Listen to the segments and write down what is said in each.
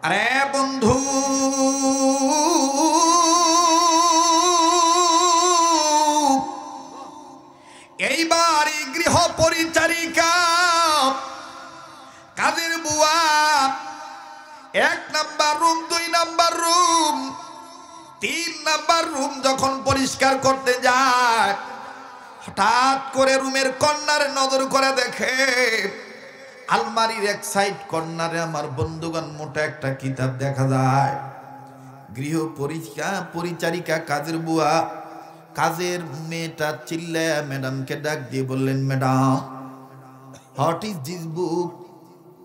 আরে বন্ধু, এইবার গৃহ পরিচারিকা কাজের বুয়া 1 number room, 2 number room, 3 number room যখন পরিষ্কার করতে যায়, হঠাৎ করে রুমের কর্নারে নজর করে দেখে আলমারির এক সাইড কর্নারে আমার বন্ধুগণ মোটা একটা কিতাব দেখা যায়। গৃহ পরিচারিকা কাজের বুয়া কাজের মেয়েটা চিল্লায়া ম্যাডামকে ডাক দিয়ে বললেন, madam, what is this book?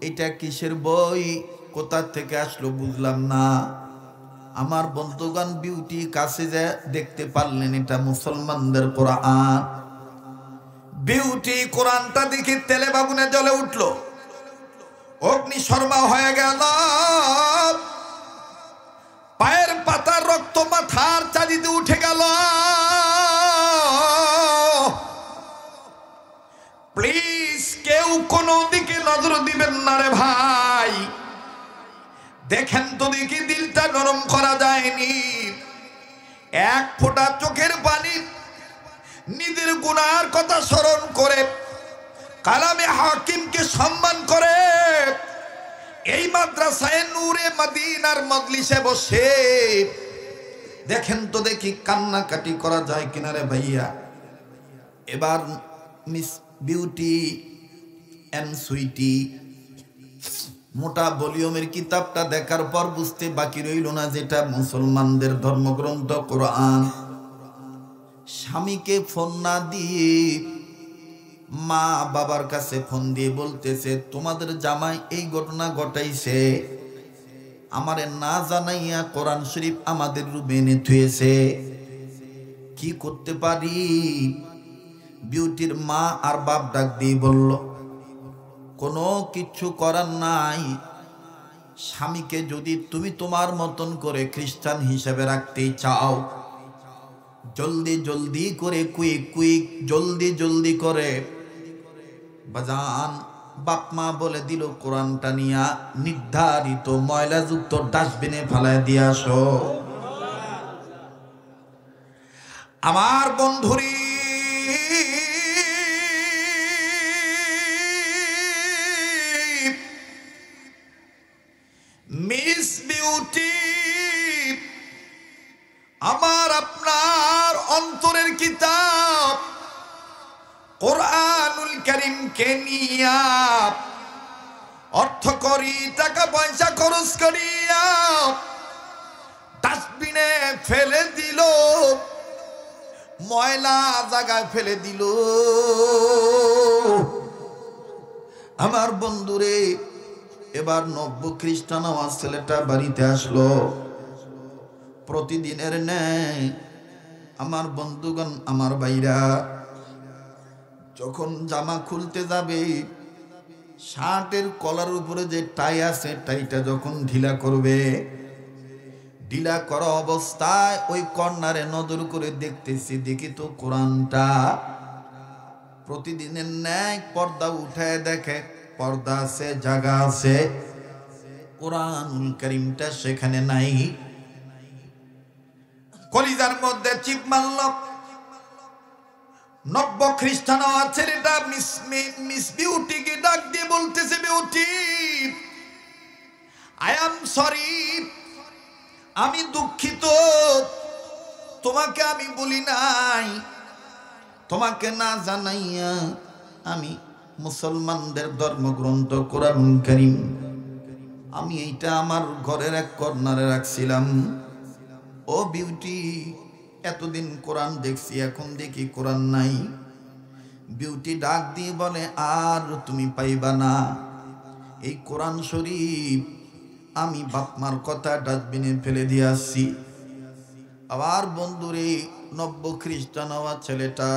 এটা কিসের বই? কোথা থেকে আসলো বুঝলাম না। আমার বন্ধুগণ বিউটি কাছে যে দেখতে পারলেন এটা মুসলমানদের কোরআন। বিউটি কোরআনটা দেখে তেলে বাগুনে জ্বলে উঠল, অগ্নি শর্মা হয়ে গেল, পায়ের পাতার রক্ত মাথার চাঁদিতে উঠে গেল। প্লিজ কেউ কোনো দিকে নজর দিবেন না রে ভাই, দেখেন তো দেখি দিলটা নরম করা যায়নি। 1 ফোঁটা চোখের পানি নিজের গুনার কথা স্মরণ করে, কালামে হাকিমকে সম্মান করে, এই মাদ্রাসায় নূরে মদিনার মজলিসে বসে দেখেন তো দেখি কান্নাকাটি করা যায় কিনা রে ভাইয়া। এবার মিস বিউটি এন্ড সুইটি মোটা ভলিউমের কিতাবটা দেখার পর বুঝতে বাকি রইল না যেটা মুসলমানদের ধর্মগ্রন্থ কোরআন। স্বামীকে ফোন না দিয়ে মা বাবার কাছে ফোন দিয়ে বলতেছে, তোমাদের জামাই এই ঘটনা ঘটাইছে, আমারে না জানাইয়া কোরআন শরীফ আমাদের রুমে এনে থুয়েছে, কি করতে পারি? বিউটির মা আর বাপ ডাক দিয়ে বলল, কোনো কিছু করার নাই। স্বামীকে যদি তুমি তোমার মতন করে খ্রিস্টান হিসেবে রাখতে চাও, জলদি জলদি করে কুইক জলদি জলদি করে বাজান বাপ মা বলে দিল কোরআনটা নিয়া নির্ধারিত ময়লাযুক্ত ডাস্টবিনে ফেলায় দিয়ে আসো। আমার বন্ধুরি, মিস বিউটি আমার আপনার অন্তরের কিতাব কোরআনুল কারীমকে নিয়া অর্থ করি, টাকা পয়সা খরচ করিয়া ডাস্টবিনে ফেলে দিল, ময়লা জায়গায় ফেলে দিল। আমার বন্ধুরে, এবার নব্য খ্রিস্টান আমার ছেলেটা বাড়িতে আসলো। প্রতিদিনের ন্যায় আমার বন্ধুগণ, আমার ভাইরা যখন জামা খুলতে যাবে, শার্টের কলার উপরে যে টাই আছে টাইটা যখন ঢিলা করবে, ঢিলা করা অবস্থায় ওই কর্নারে নজর করে দেখতেছি, দেখি তো কোরআনটা প্রতিদিনের ন্যায় পর্দা উঠায় দেখে, পর্দা আছে, জায়গা আছে, কোরআনুল কারীমটা সেখানে নাই। কলিজার মধ্যে চিপ মারল। নব্য খ্রিস্টান ছেলেটা মিস বিউটিকে ডাক দিয়ে বলতেছে, বিউটি, আই এম সরি, আমি দুঃখিত, তোমাকে আমি বলি নাই, তোমাকে না জানাইয়া আমি মুসলমানদের ধর্মগ্রন্থ কোরআনুল কারীম আমি এইটা আমার ঘরের এক কর্নারে রাখছিলাম। ও বিউটি, এতদিন কোরআন দেখছি, এখন দেখি কোরআন নাই। বিউটি ডাক দিয়ে বলে, আর তুমি পাইবা না এই কোরআন শরীফ, আমি বাপমার কথা ডাস্টবিনে ফেলে দিয়ে আসছি। আবার বন্ধুরে, নব্য খ্রিস্টান হওয়া ছেলেটা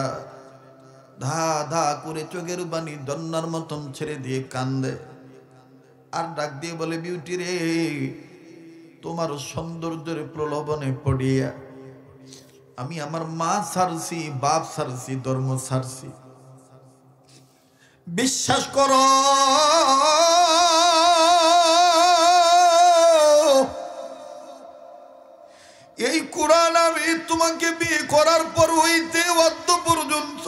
ধা ধা করে চোখের বাণী দন্নার মতন ছেড়ে দিয়ে কান্দে, আর ডাক দিয়ে বলে, বিউটি রে, তোমার সৌন্দর্যের প্রলোভনে পড়িয়া আমি আমার মা ছাড়ছি, বাপ ছাড়ছি, ধর্ম ছাড়ছি। বিশ্বাস করো এই কোরআন আমি তোমাকে বিয়ে করার পর হইতে অদ্য পর্যন্ত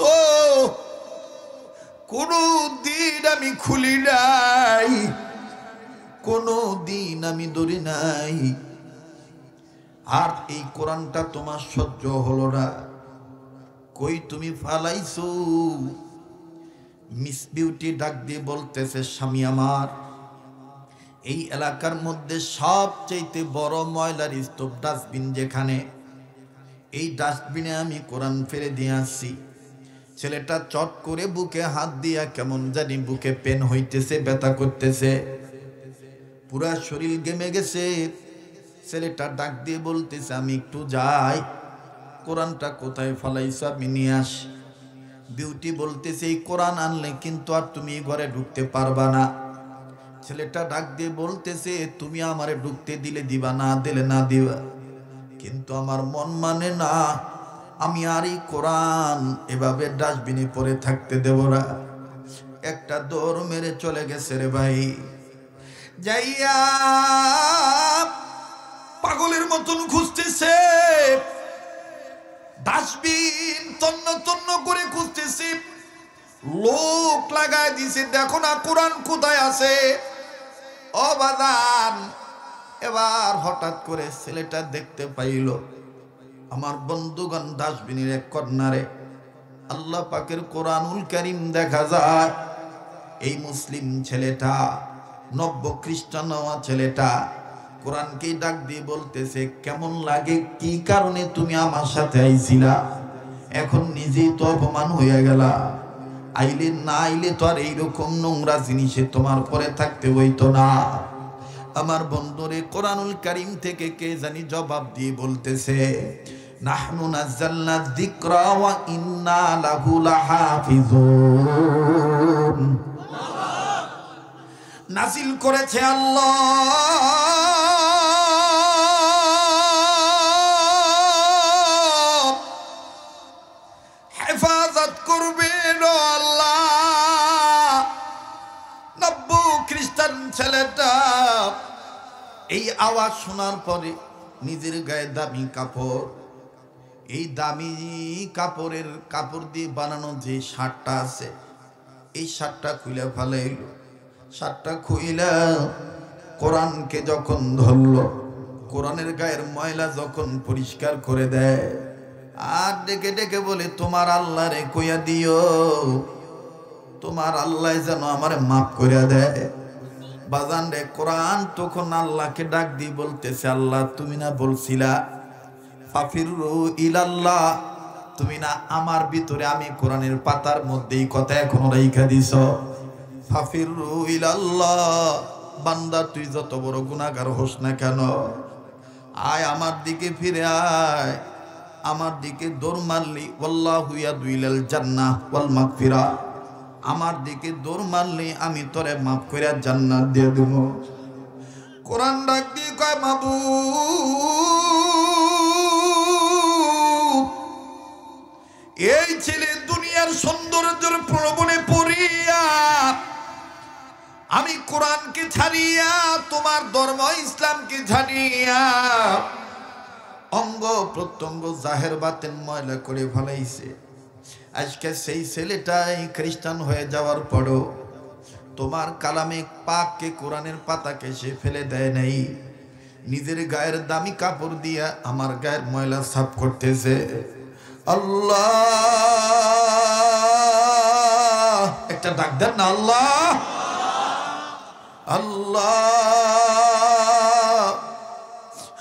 কোনো দিন আমি খুলি নাই, কোনো দিন আমি ধরি নাই। আর এই কোরআনটা তোমার সহ্য হলো না, কই তুমি ফালাইছো? মিস বিউটি ডাক দিয়ে বলতেছে, স্বামী আমার, এই এলাকার মধ্যে সবচাইতে বড় ময়লার স্তূপ ডাস্টবিন যেখানে, এই ডাস্টবিনে আমি কোরআন ফেলে দিয়ে আসছি। ছেলেটা চট করে বুকে হাত দিয়া কেমন জানি বুকে পেন হইতেছে, ব্যথা করতেছে, পুরা শরীর ঘেমে গেছে। ছেলেটা ডাক দিয়ে বলতেছে, আমি একটু যাই, কোরআনটা কোথায় ফালাইছো আমি নিয়ে আসি। বিউটি বলতেছে, এই কোরআন আনলে কিন্তু আর তুমি ঘরে ঢুকতে পারবা না। ছেলেটা ডাক দিয়ে বলতেছে, তুমি আমারে ঢুকতে দিলে দিবা, না দিলে না দিবা, কিন্তু আমার মন মানে না, আমি আর এই কোরআন এভাবে ডাস্টবিনে পড়ে থাকতে দেব না। একটা দৌড় মেরে চলে গেছে রে ভাই, যাইয়া পাগলের মতন খুঁজতেছে, ডাস্টবিন তন্ন তন্ন করে খুঁজতেছে, লোক লাগায় দিছে, দেখো না কোরআন কোথায় আছে। ও বাদান, এবার হঠাৎ করে ছেলেটা দেখতে পাইল, আমার বন্ধুগণ, ডাস্টবিনের এক কর্নারে আল্লাহ পাকের কোরআনুল কারীম দেখা যায়। এই মুসলিম ছেলেটা, নব্য খ্রিস্টান হওয়া ছেলেটা কোরআনকে ডাক দিয়ে বলতেছে, কেমন লাগে, কি কারণে তুমি আমার সাথে আইছিলা? এখন নিজেই তো অপমান হয়ে গেলা, আইলে না আইলে তো আর এইরকম নোংরা জিনিসে তোমার পরে থাকতে হইতো না। আমার বন্ধুরে কোরআনুল কারীম থেকে কে জানি জবাব দিয়ে বলতেছে, নাহনু নাযালনা যিকরা ওয়া ইন্না লাহু লাহাফিজুন। নাজিল করেছে আল্লাহ, হেফাজত করবেন আল্লাহ। নব্য খ্রিস্টান ছেলেটা এই আওয়াজ শোনার পরে নিজের গায়ে দামি কাপড়, এই দামি কাপড় দিয়ে বানানো যে শার্টটা আছে, এই শার্টটা খুলে ফেলাইল। শার্টটা খুইলা কোরআনকে যখন ধরল, কোরআনের গায়ের ময়লা যখন পরিষ্কার করে দেয়, আর ডেকে ডেকে বলে, তোমার আল্লাহরে কইয়া দিও, তোমার আল্লাহ যেন আমারে মাফ কইরা দেয়। বাজান রে, কোরআন তখন আল্লাহকে ডাক দিয়ে বলতেছে, আল্লাহ তুমি না বলছিলা ফাফিরু ইলাল্লাহ, তুমি না আমার ভিতরে, আমি কোরআনের পাতার মধ্যে এই কথা এখনো রাইখা দিছ, ফাফিরু ইলাল্লাহ, বান্দা তুই যত বড় গুনাহগার হোস না কেন, আয় আমার দিকে ফিরে আয়, আমার দিকে দৌড় মারলি, ওয়াল্লাহু ইয়াদু ইলাল জান্নাহ ওয়াল মাগফিরা, আমার দিকে দৌড় মারলি আমি তোরে মাফ করে জান্নাত দিয়ে দেব। কোরআন ডাক দিয়ে কয়, মাবুদ, এই ছেলে দুনিয়ার সৌন্দর্যের প্রলোভনে পড়িয়া আমি কোরআনকে ছাড়িয়া, তোমার ধর্ম ইসলামকে ছাড়িয়া অঙ্গ প্রত্যঙ্গ জাহের বাতেন ময়লা করে ফেলাইছে। আজকে সেই ছেলেটাই খ্রিস্টান হয়ে যাওয়ার পরও তোমার কালামে পাককে, কোরআনের পাতাকে সে ফেলে দেয় নাই, নিজের গায়ের দামি কাপড় দিয়া আমার গায়ের ময়লা সাফ করতেছে। আল্লাহ, একটা ডাক দেন না, আল্লাহ আল্লাহ।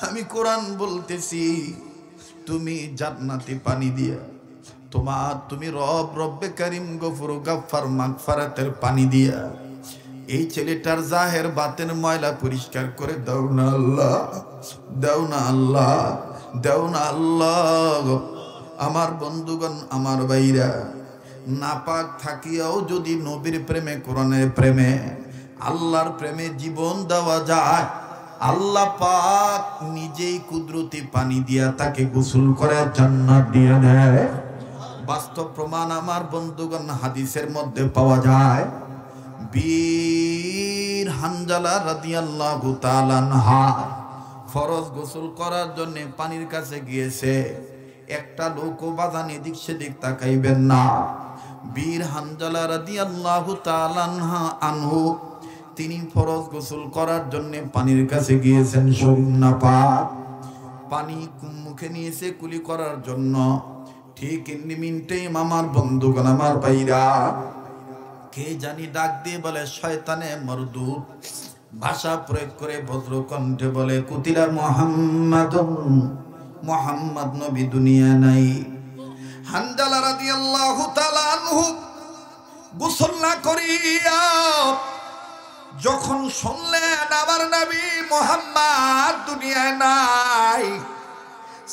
আমি কোরআন বলতেছি, তুমি জান্নাতি পানি দিয়া, তুমি রব্বে কারীম গফুর গাফফার মাগফিরাতের পানি দিয়া এই ছেলেটার জাহের বাতের ময়লা পরিষ্কার করে দাও না আল্লাহ, দাও না আল্লাহ, দাও না আল্লাহ। আমার বন্ধুগণ, আমার ভাইরা, নাপাক থাকিয়াও যদি নবীর প্রেমে, কোরআনের প্রেমে, আল্লাহর প্রেমে জীবন দেওয়া যায়, আল্লাহ পাক নিজেই কুদরতি পানি দিয়া তাকে গোসল করে জান্নাত দিয়ে দেয়। বাস্তব প্রমাণ আমার বন্ধুগণ হাদিসের মধ্যে পাওয়া যায়। বীর হানজালা রাদিয়াল্লাহু তাআলা আনহা ফরজ গোসল করার জন্য পানির কাছে গিয়েছে। একটা লোকও বাজান এদিক সেদিক তাকাইবেন না। বীর হানজালা রাদিয়াল্লাহু তাআলা আনহু তিনি ফরজ গোসল করার জন্য পানির কাছে গিয়েছেন। শরীর নাপাক, পানি মুখে নিয়েছে কুলি করার জন্য। ঠিক ইন্নি মিনিটেই আমার বন্ধুগণ, আমার ভাইরা, কে জানি ডাক দিয়ে বলে শয়তানে মরদুদ, ভাষা প্রয়োগ করে ভদ্র কণ্ঠে বলে কুতিলা মুহাম্মাদুন, মুহাম্মদ নবী দুনিয়া নাই। হানজালা রাদিয়াল্লাহু তাআলা আনহু গোসল না করিয়া যখন শুনলেন আমার নবী মুহাম্মদ দুনিয়ায় নাই,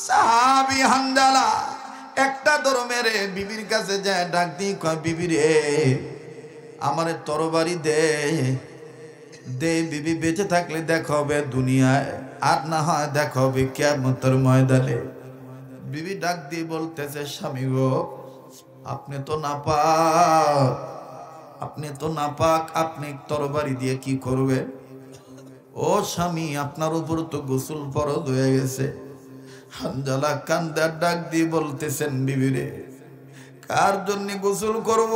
সাহাবী হানজালা একটা দৌড় মেরে বিবির কাছে যায়, ডাক দিয়ে কয় বিবি রে আমারে তরবারি দে দে, বিবি বেঁচে থাকলে দেখা হবে দুনিয়ায়, আর না হয় দেখা হবে কিয়ামতের ময়দানে। বিবি ডাক দিয়ে বলতেছে স্বামী গো, আপনি তো নাপাক, আপনি তো নাপাক, আপনি তরবারি দিয়ে কি করবেন? ও স্বামী, আপনার উপর তো গোসল ফরজ হয়ে গেছে। হানজালা কান্দার ডাক দিয়ে বলতেছেন বিবি রে কার জন্য গোসল করব?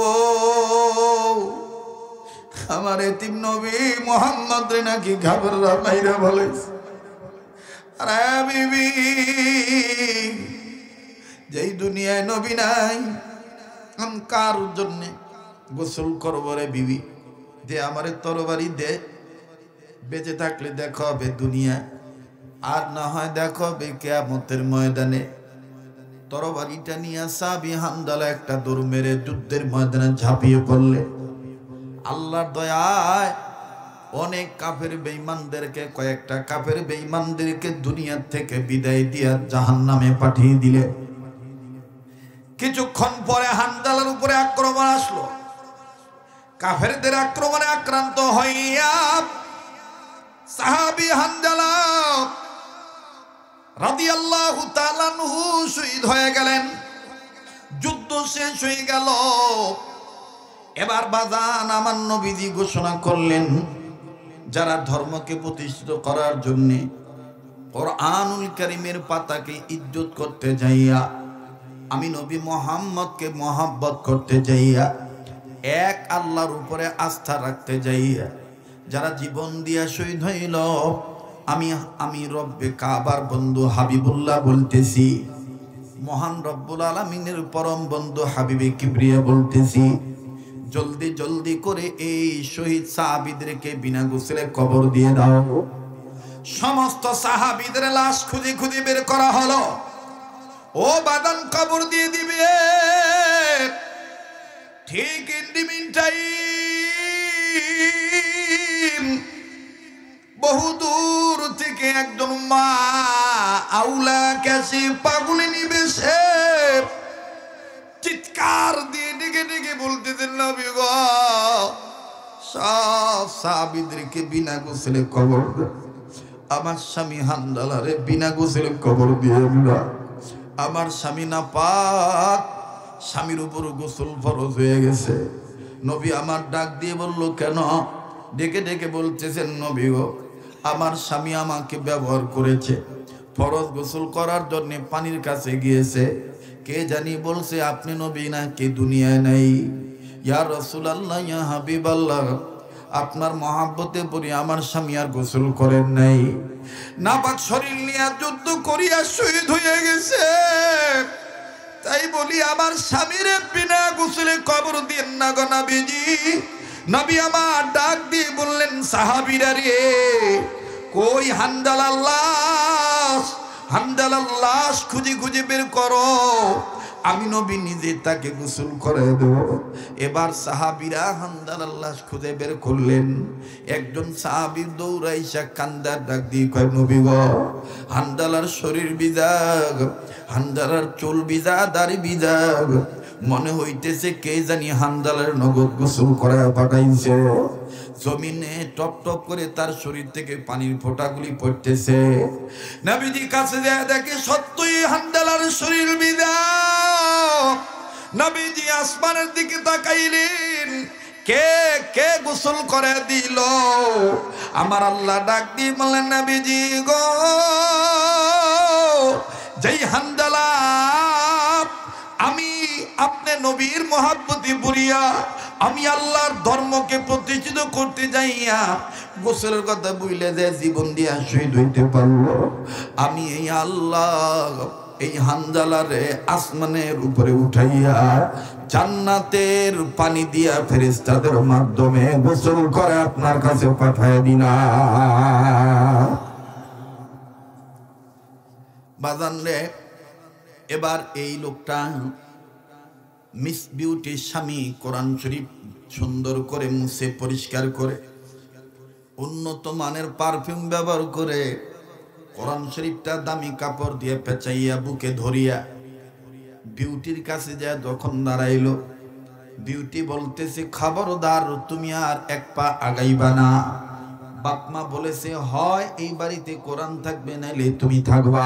আমার এতিম নবী মুহাম্মদ রে নাকি ঘাবড়া মাইরা বলেছে। আরে বিবি, যেই দুনিয়ায় নবী নাই আমি কার জন্য গোসল করব রে বিবি? দে আমারে তরবারি দে, বেঁচে থাকলে দেখা হবে দুনিয়ায়, আর না হয় দেখা হবে কিয়ামতের ময়দানে। তরবারিটা নিয়ে সাহাবী হানজালা একটা দৌড় মেরে যুদ্ধের ময়দানে ঝাঁপিয়ে পড়লে। আল্লাহর দয়ায় অনেক কাফের বেঈমানদেরকে, কয়েকটা কাফের বেঈমানদেরকে দুনিয়া থেকে বিদায় দিয়ে জাহান্নামে পাঠিয়ে দিলে। কিছুক্ষণ পরে হানজালার উপরে আক্রমণ আসলো। কাফেরদের আক্রমণে আক্রান্ত হইয়া সাহাবী হানজালা রাদিয়াল্লাহু তাআলা আনহু শহীদ হয়ে গেলেন। যুদ্ধ শেষ হয়ে গেল। এবার বাজান আমার নবীজি ঘোষণা করলেন, যারা ধর্মকে প্রতিষ্ঠিত করার জন্য কোরআনুল কারীমের পাতাকে ইজ্জত করতে যাইয়া, আমি নবী মুহাম্মদকে মহব্বত করতে যাইয়া, এক আল্লাহর উপরে আস্থা রাখতে যাইয়া যারা জীবন দিয়া শহীদ হইল, আমি রব্বে কাবার বন্ধু হাবিবুল্লাহ বলতেছি, মহান রব্বুল আলামিনের পরম বন্ধু হাবিবে কিবরিয়া বলতেছি, জলদি জলদি করে এই শহীদ সাহাবীদেরকে বিনা গোসলে কবর দিয়ে দাও। সমস্ত সাহাবীদের লাশ খুঁজে খুঁজে বের করা হলো। ও বাদান কবর দিয়ে দিবে। ঠিক ইন দি মিন টাইম বহু দূর থেকে একজন মা আউলা কাশি পাগলে নিবে সে চিৎকার দিয়ে ডেকে ডেকে বলতেছেন নবী গো, সব সাহাবীদেরকে বিনা গোসলে কবর দে। আমার স্বামী হানজালারে বিনা গোসলে কবর দিয়ে দিলা। আমার স্বামী নাপাক, স্বামীর উপর গোসল ফরজ হয়ে গেছে। নবী আমার ডাক দিয়ে বলল কেন? ডেকে ডেকে বলতেছেন নবী গো, আমার স্বামী আমাকে ব্যবহার করেছে, ফরজ গোসল করার জন্য পানির কাছে গিয়েছে, কে জানি বলছে আপনি নবী নাকি দুনিয়ায় নাই। ইয়া রাসূলুল্লাহ, ইয়া হাবিবাল্লাহ, আপনার মহাব্বতে পড়ি আমার স্বামী আর গোসল করেন নাই, নাপাক শরীর নিয়ে যুদ্ধ করিয়া শহীদ হয়ে গেছে। তাই বলি আমার স্বামীর বিনা গোসলে কবর দিন না গো নবীজি। নবী আমার ডাক দিয়ে বললেন, সাহাবীরা রে, কই হানজালার লাশ? হানজালার লাশ খুঁজে খুঁজে বের করো, আমি নবী নিজে তাকে গোসল করে দেব। এবার সাহাবীরা হানজালার লাশ খুঁজে বের করলেন। একজন সাহাবী দৌড়াইসা কান্দার ডাক দিয়ে কয়, নবী গো, হানজালার শরীর বিজাগ, হানজালার চুল বিজা, দাড়ি বিজাগ, মনে হইতেছে কে জানি হানজালার নগদ গোসল করে পাঠাইছে। জমিনে টপ টপ করে তার শরীর থেকে পানির ফোঁটাগুলি পড়তেছে। নবীজি কাছে যায় দেখে সত্যই হানজালার শরীর বিজা। নবীজি আসমানের দিকে তাকাইলেন, কে কে গোসল করে দিল? আমার আল্লাহ ডাক দিয়ে বললেন, নবীজি গো, যেই হানজালা আমি আপনি নবীর মহব্বতে বুড়িয়া আমি আল্লাহর ধর্মকে প্রতিষ্ঠিত করতে যাইয়া গোসলের কথা বইলে যে জীবন দিয়া শহীদ হইতে পারলো, আমি এই আল্লাহ এই হানজালারে আসমানের উপরে উঠাইয়া জান্নাতের পানি দিয়া ফেরেশতাদের মাধ্যমে গোসল করে আপনার কাছে পাঠায় দিলাম। বাজান রে, এবার এই লোকটা মিস বিউটির স্বামী কোরআন শরীফ সুন্দর করে মুছে পরিষ্কার করে উন্নত মানের পারফিউম ব্যবহার করে কোরআন শরীফটা দামি কাপড় দিয়ে পেঁচাইয়া বুকে ধরিয়া বিউটির কাছে যায় যখন দাঁড়াইলো, বিউটি বলতেছে খবরদার তুমি আর এক পা আগাইবা না। বাপমা বলেছে হয় এই বাড়িতে কোরআন থাকবে নাইলে তুমি থাকবা।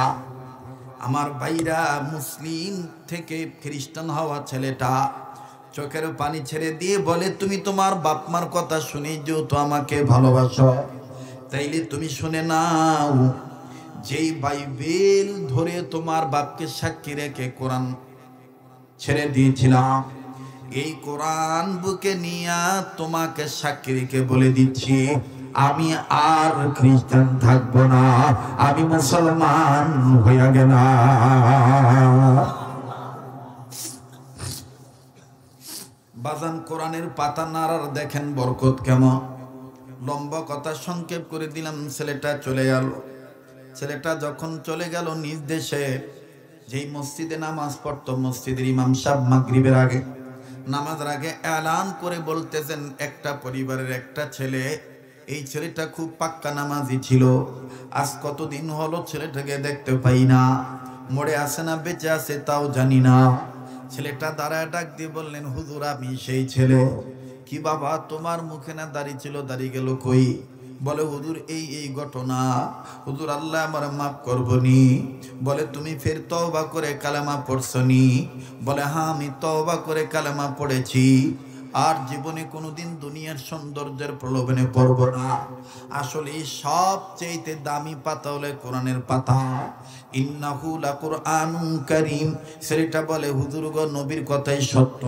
আমার ভাইরা, মুসলিম থেকে খ্রিস্টান হওয়া ছেলেটা চোখের পানি ছেড়ে দিয়ে বলে তুমি তোমার বাপমার কথা শুনে যেহেতু আমাকে ভালোবাসো তাইলে তুমি শুনে নাও, যেই বাইবেল ধরে তোমার বাপকে সাক্ষী রেখে কোরআন ছেড়ে দিয়েছিলাম, এই কোরআন বুকে নিয়ে তোমাকে সাক্ষী রেখে বলে দিচ্ছি আমি আর খ্রিস্টান থাকবো না, আমি মুসলমান হইয়া গেলাম। বাজান কোরআনের পাতা নাড়ার দেখেন বরকত কেমন। লম্বা কথা সংক্ষেপ করে দিলাম, ছেলেটা চলে গেল। ছেলেটা যখন চলে গেল নিজ দেশে, যেই মসজিদে নামাজ পড়তো মসজিদের ইমাম সাহেব মাগরিবের আগে নামাজের আগে এলান করে বলতেছেন একটা পরিবারের একটা ছেলে, এই ছেলেটা খুব পাক্কা নামাজি ছিল, আজ কতদিন হলো ছেলেটাকে দেখতে পাই না, মরে আছে না বেঁচে আছে তাও জানি না। ছেলেটা দাঁড়ায় ডাক দিয়ে বললেন হুজুর আমি সেই ছেলে। কি বাবা তোমার মুখে না দাড়ি ছিল, দাড়ি গেল কই? বলে হুজুর এই ঘটনা। হুজুর আল্লাহ আমার মাফ করবনি। বলে তুমি ফের তওবা করে কালেমা পড়ছনি? বলে হ্যাঁ আমি তওবা করে কালেমা পড়েছি, আর জীবনে কোনোদিন দুনিয়ার সৌন্দর্যের প্রলোভনে পড়ব না। আসলে সবচেয়ে দামি পাতা হলো কোরআনের পাতা। ইন্নাহু লাকুরআনুন কারীম। ছেলেটা বলে হুজুর গো নবীর কথাই সত্য,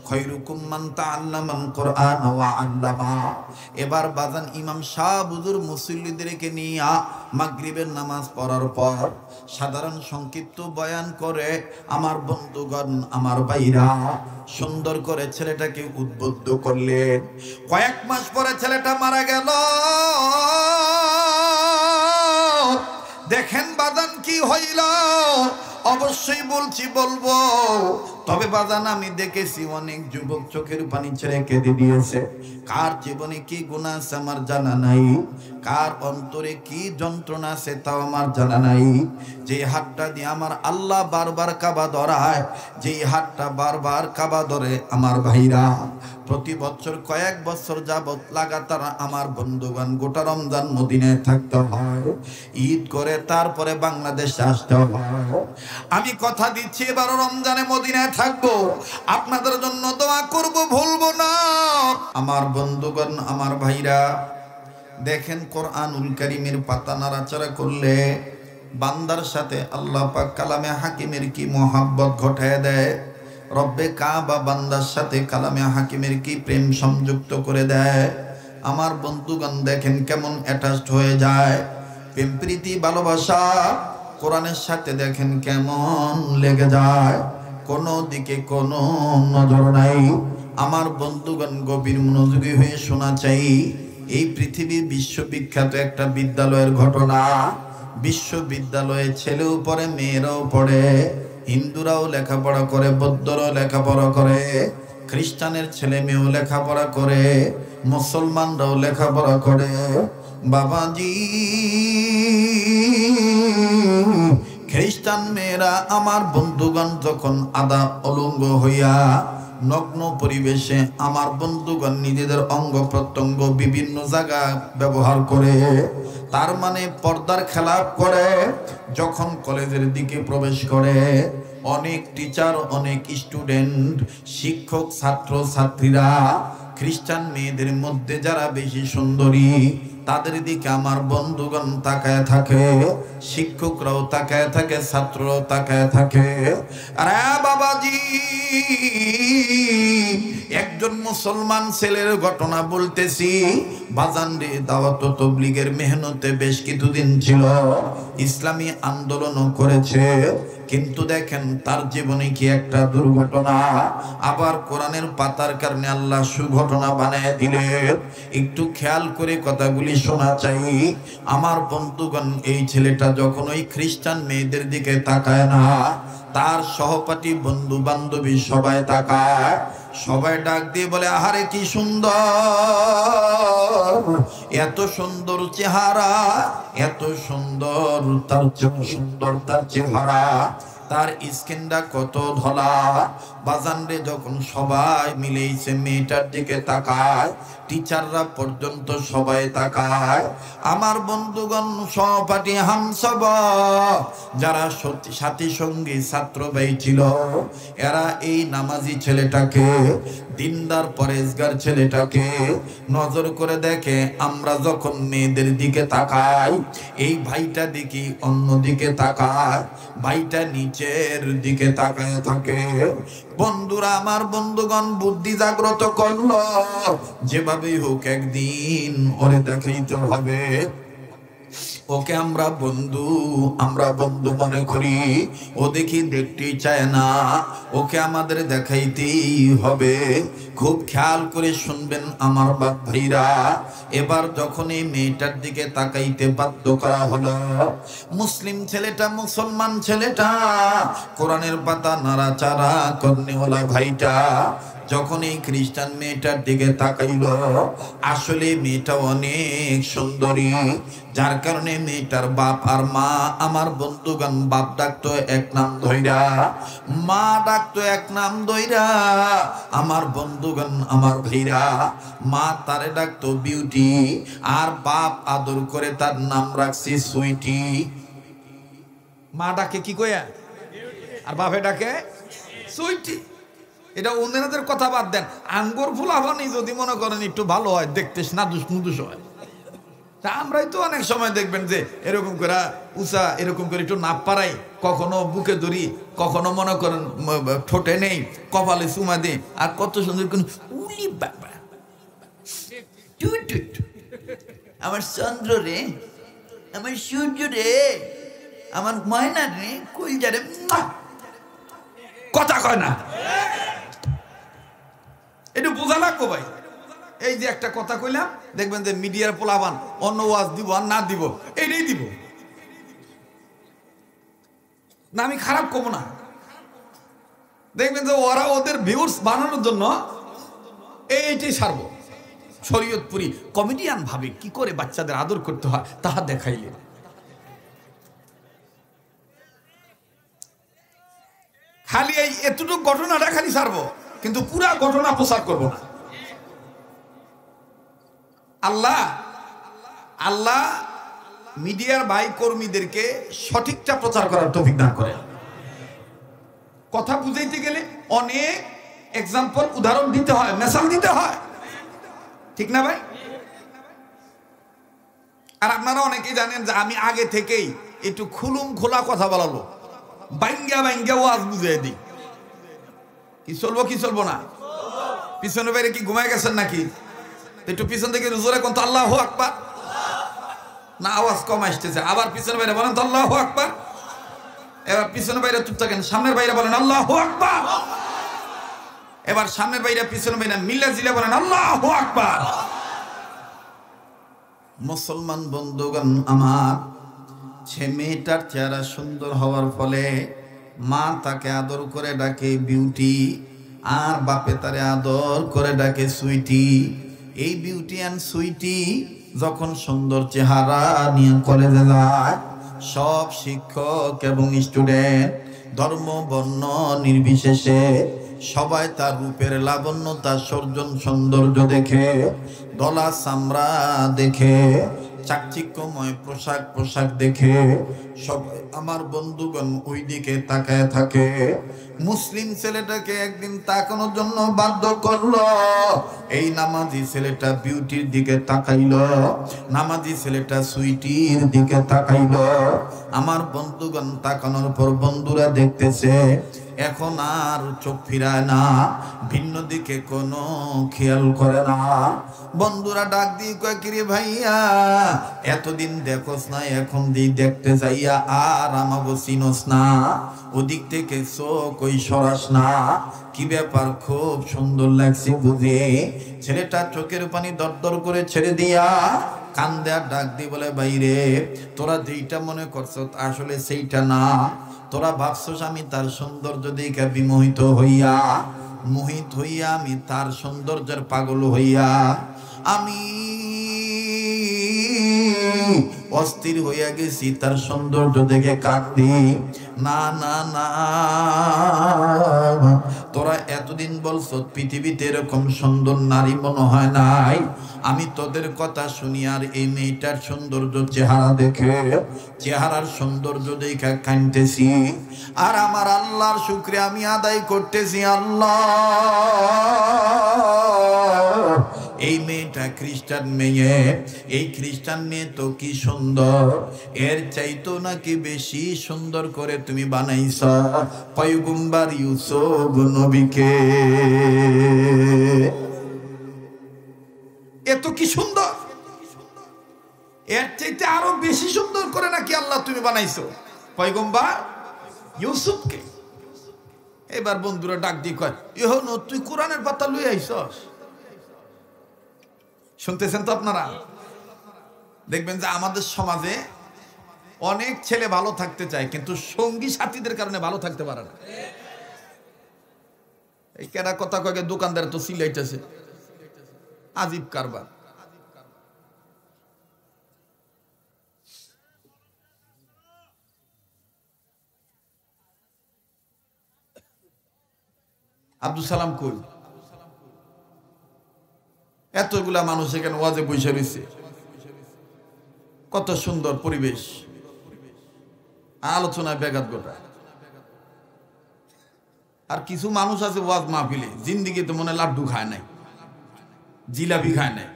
খৈরুকুম মান তাআল্লামাল কুরআন ওয়া আল্লামা। এবার বাজান ইমাম সাহেব হুজুর মুসল্লিদেরকে নিয়ে মাগরিবের নামাজ পড়ার পর সাধারণ সংক্ষিপ্ত বয়ান করে আমার বন্ধুগণ আমার ভাইরা সুন্দর করে ছেলেটাকে উদ্বুদ্ধ করলেন। কয়েক মাস পরে ছেলেটা মারা গেল। দেখেন বাজান কি হইল, অবশ্যই বলবো। তবে বাজান আমি দেখেছি অনেক যুবক চোখের পানি ছেড়ে কেঁদে দিয়েছে। কার জীবনে কি গুনাহ আছে আমার জানা নাই, কার অন্তরে কি যন্ত্রণা আছে তাও আমার জানা নাই। যে হাতটা দিয়ে আমার আল্লাহ বারবার কাবা ধরায়, যেই হাতটা বারবার কাবা ধরে আমার ভাইরা প্রতি বছর কয়েক বছর যাবত লাগাতার আমার বন্ধুগণ গোটা রমজান মদিনায় থাকতে হয়, ঈদ করে তারপরে বাংলাদেশে আসতে হয়। আমি কথা দিচ্ছি এবারও রমজানে মদিনায় থাকবো, আপনাদের জন্য দোয়া করব, ভুলবো না। আমার বন্ধুগণ আমার ভাইরা দেখেন কোরআনুল কারীমের পাতা নাড়াচাড়া করলে বান্দার সাথে আল্লাহ পাক কালামে হাকিমের কি মোহাব্বত ঘটায় দেয়। রব্বে কাবা বান্দার সাথে কালামে হাকিমের কি প্রেম সংযুক্ত করে দেয়। আমার বন্ধুগণ দেখেন কেমন অ্যাটাচড হয়ে যায়। প্রেম প্রীতি ভালোবাসা কোরআনের সাথে দেখেন কেমন লেগে যায়, কোনো দিকে কোনো নজর নাই। আমার বন্ধুগণ গভীর মনোযোগী হয়ে শোনা চাই। এই পৃথিবীর বিশ্ববিখ্যাত একটা বিদ্যালয়ের ঘটনা। বিশ্ববিদ্যালয়ে ছেলেও পড়ে মেয়েরাও পড়ে, হিন্দুরাও লেখাপড়া করে, বৌদ্ধরাও লেখাপড়া করে, খ্রিস্টানের ছেলে মেয়েও লেখাপড়া করে, মুসলমানরাও লেখাপড়া করে। বাবাজি খ্রিস্টান মেয়েরা আমার বন্ধুগণ যখন আধা অলঙ্গ হইয়া নগ্ন পরিবেশে আমার বন্ধুগণ নিজেদের অঙ্গ প্রত্যঙ্গ বিভিন্ন জায়গা ব্যবহার করে, তার মানে পর্দার খেলাপ করে, যখন কলেজের দিকে প্রবেশ করে অনেক টিচার অনেক স্টুডেন্ট শিক্ষক ছাত্র ছাত্রীরা খ্রিস্টান মেয়েদের মধ্যে যারা বেশি সুন্দরী তাদের দিকে আমার বন্ধুগণ তাকায় থাকে, শিক্ষকরাও তাকায় থাকে, ছাত্ররাও তাকায় থাকে। আরে বাবাজি, একজন মুসলমান ছেলের ঘটনা বলতেছি। বাজান রে, দাওয়াত ও তাবলীগের মেহনতে বেশ কিছুদিন ছিল, ইসলামী আন্দোলনও করেছে, কিন্তু দেখেন তার জীবনে কি একটা দুর্ঘটনা, আবার কোরআনের পাতার কারণে আল্লাহ সুঘটনা বানায় দিলেন। একটু খেয়াল করে কথাগুলি শোনা চাই আমার বন্ধুগণ। এই ছেলেটা যখন ওই খ্রিস্টান মেয়েদের দিকে তাকায় না, তার সহপাঠী বন্ধু বান্ধবী সবাই তাকায়, সবাই ডাক দিয়ে বলে, আহারে কি সুন্দর, এত সুন্দর চেহারা, এত সুন্দর, তার চেয়ে সুন্দর তার চেহারা, তার স্কিনটা কত ধলা। বাজান রে, যখন সবাই মিলেছে মেয়েটার দিকে তাকায়, টিচাররা পর্যন্ত সবাই তাকায়, আমার বন্ধুগণ সহপাঠী হামসব যারা সাথী সঙ্গী ছাত্র ভাই ছিল, এরা এই নামাজি ছেলেটাকে, দিনদার পরেজগার ছেলেটাকে নজর করে দেখে। আমরা যখন মেয়েদের দিকে তাকাই, এই ভাইটা দেখি অন্য দিকে তাকায়, ভাইটা নিচের দিকে তাকায় থাকে। বন্ধুরা, আমার বন্ধুগণ বুদ্ধি জাগ্রত করলো, যেভাবেই হোক একদিন ওরে দেখাইতে হবে। ওকে আমরা বন্ধু মনে করি, ও দেখি দেখতেই চায় না, ওকে আমাদের দেখাইতেই হবে। খুব খেয়াল করে শুনবেন আমার বাপ ভাইরা। এবার যখন এই মেয়েটার দিকে তাকাইতে বাধ্য করা হলো, মুসলিম ছেলেটা, মুসলমান ছেলেটা, কোরআনের পাতা নাড়াচাড়া করনেওয়ালা ভাইটা যখন এই খ্রিস্টান মেয়েটার দিকে তাকাইল, আসলে মেয়েটা অনেক সুন্দরী, যার কারণে মেয়েটার বাপ আর মা, আমার বন্ধুগণ, বাপ ডাকতো এক নাম ধইরা, মা ডাকতো এক নাম ধইরা, আমার বন্ধুগণ, আমার ভাইরা, মা তারে ডাকতো বিউটি, আর বাপ আদর করে তার নাম রাখছে সুইটি। মা ডাকে কি কয়া, আর বাপে ডাকে সুইটি। এটা অন্যদের কথা বাদ দেন, আঙ্গুর ফুলাবানি যদি মনে করেন একটু ভালো হয়, দেখতে নাদুস নুদুস হয়, তা আমরাই তো অনেক সময় দেখবেন যে এরকম করে উষা, এরকম করে একটু নাপ পারাই, কখনো বুকে ধরি, কখনো মনে করেন ঠোঁটে নেই, কপালে চুমা দিই, আর কত সুন্দর কোন উলি বাবা, আমার চন্দ্র রে, আমার সূর্য রে, আমার ময়না রে, কইজা রে, কথা কয় না। একটু বোঝা লাগবো ভাই। এই যে একটা কথা কইলাম, দেখবেন যে মিডিয়ার পোলাবান অন্য ওয়াজ দিব আর না দিব, এইটাই দিব না, আমি খারাপ কব না। দেখবেন যে ওরা ওদের ভিউয়ার্স বানানোর জন্য এইটাই সারবো। শরীয়তপুরি কমেডিয়ান ভাবে কি করে বাচ্চাদের আদর করতে হয় তাহা দেখাইলেন। খালি এই এতটুকু ঘটনাটা খালি ছাড়বো, কিন্তু পুরা ঘটনা প্রচার করব না। আল্লাহ মিডিয়ার ভাই কর্মীদেরকে সঠিকটা প্রচার করার তৌফিক দান করে। কথা বুঝাইতে গেলে অনেক এক্সাম্পল, উদাহরণ দিতে হয়, মেসাল দিতে হয়, ঠিক না ভাই? আর আপনারা অনেকেই জানেন যে আমি আগে থেকেই একটু খুলুম খোলা কথা বলালো, বাইঙ্গা বাইঙ্গা ওয়াজ বুঝিয়ে দিই। কি চলবো কি চলবো না? পিছনে বাইরে কি ঘুমায় গেছেন নাকি? একটু পিছন থেকে জোরে কোন তো আল্লাহু আকবার না, আওয়াজ কম আসতেছে। আবার পিছনে বাইরে বলেন তো আল্লাহু আকবার। এবার পিছনে বাইরে চুপ থাকেন, সামনের বাইরে বলেন আল্লাহু আকবার। এবার সামনের বাইরে পিছনে বাইরে মিলে জিলে বলেন আল্লাহু আকবার। মুসলমান বন্ধুগণ আমার, সে মেয়েটার চেহারা সুন্দর হওয়ার ফলে মা তাকে আদর করে ডাকে বিউটি, আর বাপে তারে আদর করে ডাকে সুইটি। এই বিউটি অ্যান্ড সুইটি যখন সুন্দর চেহারা নিয়ে কলেজে যায়, সব শিক্ষক এবং স্টুডেন্ট, ধর্ম বর্ণ নির্বিশেষে সবাই তার রূপের লাবণ্য, তার সৌন্দর্য দেখে, দলা চামড়া দেখে চাকচিক্যময় পোশাক দেখে সবাই আমার বন্ধুগণ ওই দিকে তাকায় থাকে। মুসলিম ছেলেটাকে একদিন তাকানোর জন্য বাধ্য করলো। এই নামাজি ছেলেটা বিউটির দিকে তাকাইলো, নামাজি ছেলেটা সুইটির দিকে তাকাইলো। আমার বন্ধুগণ তাকানোর পর বন্ধুরা দেখতেছে, এখন আর চোখ ফিরায় না, ভিন্ন দিকে কোনো খেয়াল করে না। বন্ধুরা ডাক দিয়ে কয়, কিরে ভাইয়া, এতদিন দেখোস না, এখন দিয়ে দেখতে যাইয়া আর আমাগো চিনোস না, ওদিক থেকে চোখ ওই সরাস না, কি ব্যাপার, খুব সুন্দর লাগছে বুঝে। ছেলেটা চোখের পানি দরদর করে ছেড়ে দিয়া কান্দে আর ডাক দিয়ে বলে, বাইরে তোরা যেইটা মনে করছো আসলে সেইটা না, তোরা ভাবছস আমি তার সৌন্দর্য দেখে বিমোহিত হইয়া, মোহিত হইয়া আমি তার সৌন্দর্যের পাগল হইয়া আমি অস্থির হইয়া গেছি তার সৌন্দর্য দেখে কাঁদতি। না না না, তোরা এতদিন বলছ পৃথিবীতে এরকম সুন্দর নারী মনে হয় নাই। আমি তোদের কথা শুনি আর এই মেয়েটার সৌন্দর্য চেহারা দেখে, চেহারার সৌন্দর্য দেখে কাঁদতেছি। আর আমার আল্লাহর শুকরিয়া আমি আদায় করতেছি, আল্লাহ এই মেয়েটা খ্রিস্টান মেয়ে, এই খ্রিস্টান মেয়ে তো কি সুন্দর, এর চাইতো নাকি বেশি সুন্দর করে তুমি বানাইছ পয়গম্বর ইউসুফ নবীকে। এত কি সুন্দর, এর চাইতে আরো বেশি সুন্দর করে নাকি আল্লাহ তুমি বানাইছো পয়গম্বর ইউসুফকে। এবার বন্ধুরা ডাক দিয়ে কয়, এখন তুই কোরআনের পাতা লই আইছস। শুনতেছেন তো আপনারা? দেখবেন যে আমাদের সমাজে অনেক ছেলে ভালো থাকতে চায়, কিন্তু সঙ্গী সাথীদের কারণে ভালো থাকতে পারে না। এই কেনা কথা কয়ে দোকানদার তো সিলাইতেছে, আজীব কারবার। আব্দুল সালাম কই? এতগুলা মানুষ এখানে ওয়াজে বসে রয়েছে, কত সুন্দর পরিবেশ, আলোচনায় ব্যাঘাত ঘটায়। আর কিছু মানুষ আছে ওয়াজ মাহফিলে জিন্দিগিতে মনে লাড্ডু খায় নাই, জিলাপি খায় নাই,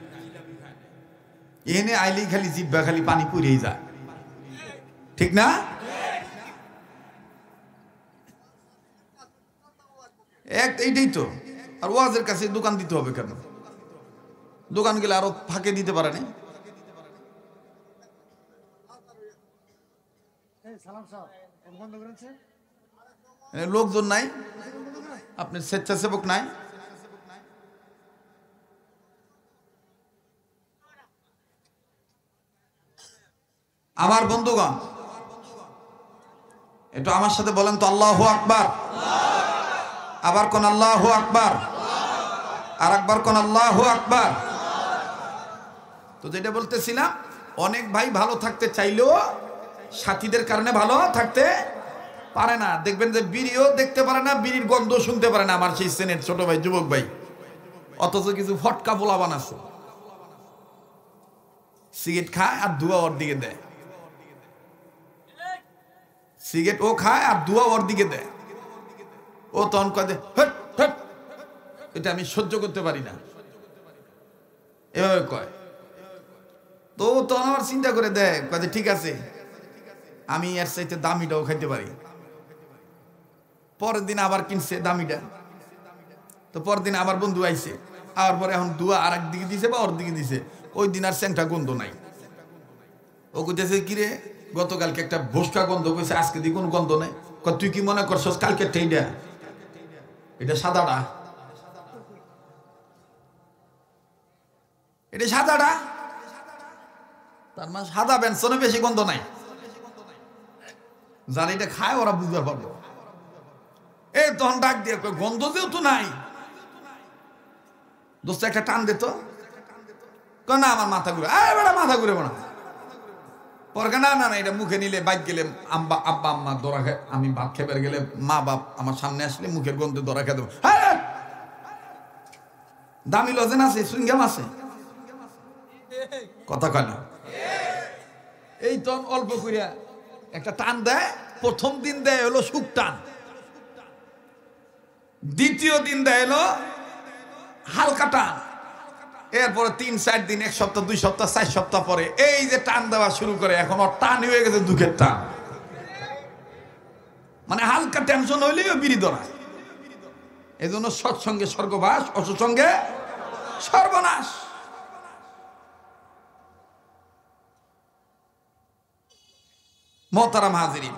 এনে আইলেই খালি জিব্বা খালি পানি পুড়িয়ে যায়, ঠিক না? এইটাই তো। আর ওয়াজের কাছে দোকান দিতে হবে কেন? দোকান গেলে আরো ফাঁকে দিতে পারে না। লোকজন নাই, আপনার স্বেচ্ছাসেবক নাই। আমার বন্ধুগণ, একটু আমার সাথে বলেন তো আল্লাহু আকবার। আবার কোন আল্লাহু আকবার, আর একবার কোন আল্লাহু আকবার। তো যেটা বলতেছিলাম, অনেক ভাই ভালো থাকতে চাইলেও সাথীদের কারণে ভালো থাকতে পারে না। দেখবেন যে বিড়িও দেখতে পারে না, বিড়ির গন্ধ শুনতে পারে না, আমার সেই সেনের ছোট ভাই, যুবক ভাই। অথচ কিছু ফটকা পোলা বানাচ্ছে, সিগারেট খায় আর ধোঁয়া ওর দিকে দেয়, সিগারেট ও খায় আর ধোঁয়া ওর দিকে দেয়। ও তখন কয়, এটা আমি সহ্য করতে পারি না, এভাবে কয়। তো তখন আমার চিন্তা করে দেয়, কয় ঠিক আছে আমি এর চাইতে দামিটাও খাইতে পারি। পরের দিন আবার কিনছে দামিটা, তো পরের দিন আবার বন্ধু আইছে, আর পরে এখন দুয়া আর এক দিকে দিছে বা ওর দিকে দিছে, ওই দিন আর স্যাংটা গন্ধ নাই। ও কইতেছে, কিরে গতকালকে একটা ভোসকা গন্ধ কইছে, আজকে দি কোন গন্ধ নেই। তুই কি মনে করছস কালকে ঠেইডা এটা সাদাটা, এটা সাদাটা, তার মানে সাদা বেনসনে বেশি গন্ধ নাই। যারা এটা খায় ওরা বুঝতে পারবো। এই তখন ডাক দিয়ে গন্ধ যেহেতু নাই, দোস্ত একটা টান দিত, না আমার মাথা ঘুরে, বেটা মাথা ঘুরে না। পরে না না না, এটা মুখে নিলে বাইক গেলে আব্বা আম্মা দরা খায়, আমি ভাত খেবার গেলে মা বাপ আমার সামনে আসলে মুখের গন্ধে দরা খেয়ে দেবো। দামি লজেন আছে, সুইংগাম আছে, কথা কয় না। এই তন অল্প করিয়া একটা টান দেয়। প্রথম দিন দেয় হলো সুখ টান, দ্বিতীয় দিন দেয় হলো হালকা টান, এরপরে 3-4 দিন, 1 সপ্তাহ, 2 সপ্তাহ, 4 সপ্তাহ পরে এই যে টান দেওয়া শুরু করে, এখন ওর টান হয়ে গেছে দুঃখের টান। মানে হালকা টেনশন হইলেও বিড়ি ধরায়। এই জন্য সৎসঙ্গে স্বর্গবাস, অসৎসঙ্গে সর্বনাশ। মোহতারাম হাজিরিন,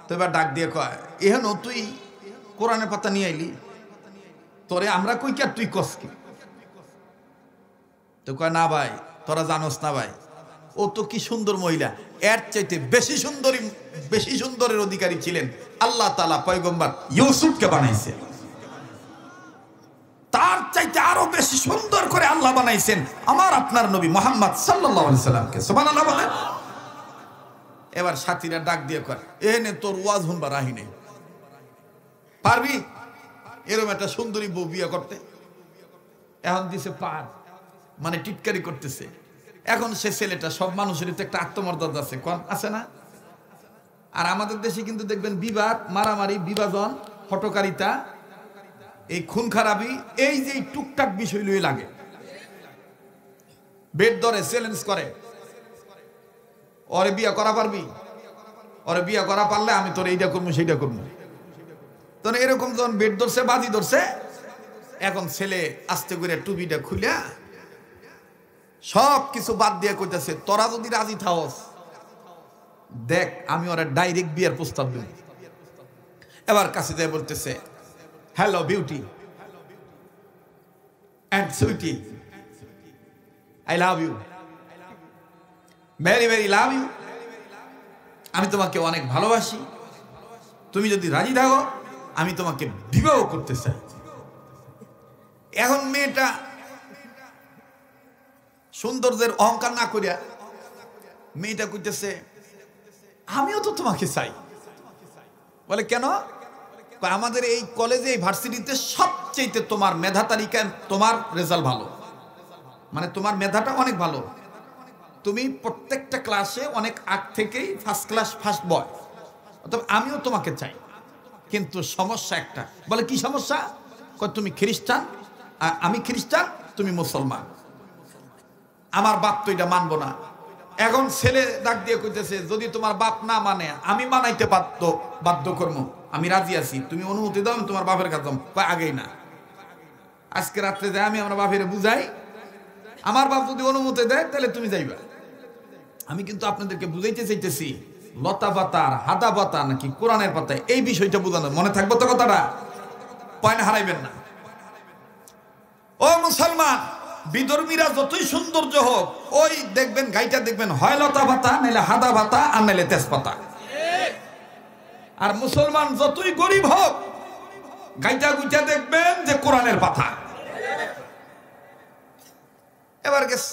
তো এবার ডাক দিয়ে কয়, এহেন তুই কোরআনের পাতা নিয়ে আইলি, তোরে আমরা কই কে, তুই কস কি? তো কয়, না ভাই তোরা জানোস না ভাই, ও তো কি সুন্দর মহিলা, এর চাইতে বেশি সুন্দরের অধিকারী ছিলেন আল্লাহ তাআলা পয়গম্বর ইউসুফকে বানাইছে, তার চাইতে আরো বেশি সুন্দর করে আল্লাহ বানাইছেন আমার আপনার নবী মুহাম্মদ সাল্লাল্লাহু আলাইহি সাল্লামকে। সুবহানাল্লাহ বলেন। এবার সাথীরা ডাক দিয়ে কয়, এনে তোর ওয়াজ হুনবা রাহি নেই, পারবি এরকম একটা সুন্দরী বউ বিয়ে করতে? এখন দিছে পার, মানে টিটকারি করতেছে। এখন সে ছেলেটা, সব মানুষের তো একটা আত্মমর্যাদা আছে, কোন আছে না? আর আমাদের দেশে কিন্তু দেখবেন বিবাদ, মারামারি, বিভাজন, হটকারিতা, এই খুন খারাপি, এই যে টুকটাক বিষয় লই লাগে, বেড ধরে চ্যালেঞ্জ করে, ওরে বিয়া করা পারবি, ওরে বিয়া করা পারলে আমি তোর এইটা করবো সেইটা করবো। তো এরকম যখন বেড ধরছে, বাজি ধরছে, এখন ছেলে আস্তে করে টুপিটা খুলে সব কিছু বাদ দিয়ে কইতাছে, তোরা যদি রাজি থাকস দেখ আমি ওরা ডাইরেক্ট বিয়ের প্রস্তাব দেব। এবার কাছে যায় বলতেছে, hello beauty and sweetie, I love you, very very love you, আমি তোমাকে অনেক ভালোবাসি, তুমি যদি রাজি থাকো আমি তোমাকে বিবাহ করতে চাই। এখন মেয়েটা সৌন্দর্যের অহংকার না করিয়া মেয়েটা কইতেছে, আমিও তো তোমাকে চাই। বলে কেন? আমাদের এই কলেজে, এই ভার্সিটিতে সবচেয়ে তোমার মেধা তালিকায় তোমার রেজাল্ট ভালো, মানে তোমার মেধাটা অনেক ভালো, তুমি প্রত্যেকটা ক্লাসে অনেক আগ থেকেই ফার্স্ট ক্লাস, ফার্স্ট বয়, তবে আমিও তোমাকে চাই। কিন্তু সমস্যা একটা। বলে কি সমস্যা? তুমি খ্রিস্টান, আমি খ্রিস্টান, তুমি মুসলমান, আমার বাপ তো এটা মানবো না। এখন ছেলে ডাক দিয়ে কইতেছে, যদি তোমার বাপ না মানে আমি মানাইতে বাধ্য করবো, আমি রাজি আছি, তুমি অনুমতি দাও, আমি তোমার বাপের কাছে আগেই না, আজকে রাত্রে যাই আমি আমার বাপের বুঝাই, আমার বাপ যদি অনুমতি দেয় তাহলে তুমি যাইবা। আমি কিন্তু আপনাদেরকে বুঝাইতে চাইতেছি, লতা পাতা আর হাদা পাতা নাকি কোরআনের পাতা, এই বিষয়টা বোঝানো, মনে থাকবো তো কথাটা, পয়েন্ট হারাইবেন না। ও মুসলমান, বিধর্মীরা যতই সৌন্দর্য হোক, ওই দেখবেন গাইটা দেখবেন হয় লতা পাতা, নাইলে হাদা পাতা, আর নাইলে তেজপাতা। আর মুসলমান যতই গরিব হোক, গাইটা গুইটা দেখবেন যে কোরআনের পাতা। এবার গেছে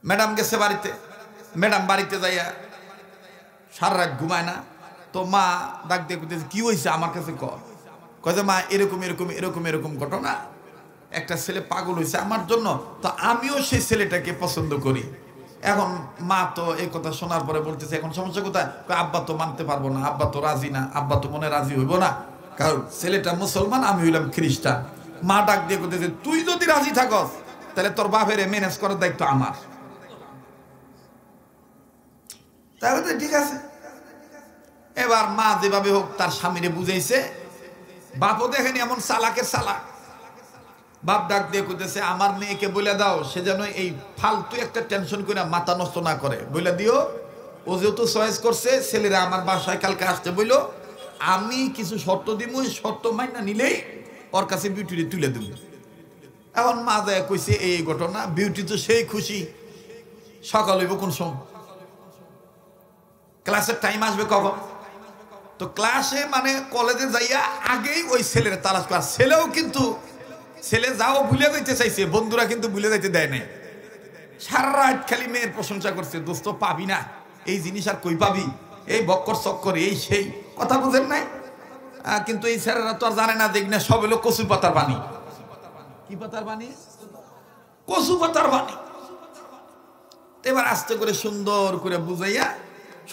ম্যাডাম, গেছে বাড়িতে, ম্যাডাম বাড়িতে যাইয়া সারা রাত ঘুমায় না। তো মা ডাক দিয়ে কইতেছে, কি হয়েছে আমার কাছে কয় যে মা এরকম এরকম এরকম এরকম ঘটনা, একটা ছেলে পাগল হয়েছে আমার জন্য, তো আমিও সেই ছেলেটাকে পছন্দ করি। এখন মা তো এই কথা শোনার পরে বলতেছে, এখন সমস্যা কোথায়? আব্বা তো মানতে পারবো না, আব্বা তো রাজি না, আব্বা তো মনে রাজি হইব না, কারণ ছেলেটা মুসলমান, আমি হইলাম খ্রিস্টান। মা ডাক দিয়ে করতেছে, তুই যদি রাজি থাকস তাহলে তোর বাপের ম্যানেজ করার দায়িত্ব আমার। তাহলে ঠিক আছে। এবার মা যেভাবে হোক তার স্বামীরে বুঝাইছে, বাপও দেখেনি এমন চালাকের চালাক। বাপ ডাক দিয়ে কইতেছে, আমার মেয়েকে বলে দাও সে যেন এই ফালতু একটা টেনশন করে মাথা নষ্ট না করে, বলে দিও ও যেহেতু চয়েস করছে, ছেলেরা আমার বাসায় কালকে আসতে বইল, আমি কিছু শর্ত দিব, শর্ত মাইনা নিলেই ওর কাছে বিউটিটি তুলে দেব। এখন মা যায় কইছে এই ঘটনা, বিউটি তো সেই খুশি, সকাল হইব কোন সময়, ক্লাসের টাইম আসবে কখন, তো ক্লাসে মানে কলেজে যাইয়া আগেই ওই ছেলের তালাশ করা। ছেলেও কিন্তু, ছেলে যাও ভুলে যাইতে চাইছে, বন্ধুরা কিন্তু ভুলে যাইতে দেয় নাই। সারা রাত খালি মেয়ের প্রশংসা করছে, দোস্ত পাবি না এই জিনিস, আর কই পাবি, এই বক্কর চক্কর, এই সেই কথা বুঝেন নাই। কিন্তু এই ছেলেরা তো আর জানে না, দেখ না সব হলো কচু পাতার বাণী। কি পাতার বাণী? কচু পাতার বাণী। তো এবার আস্তে করে সুন্দর করে বুঝাইয়া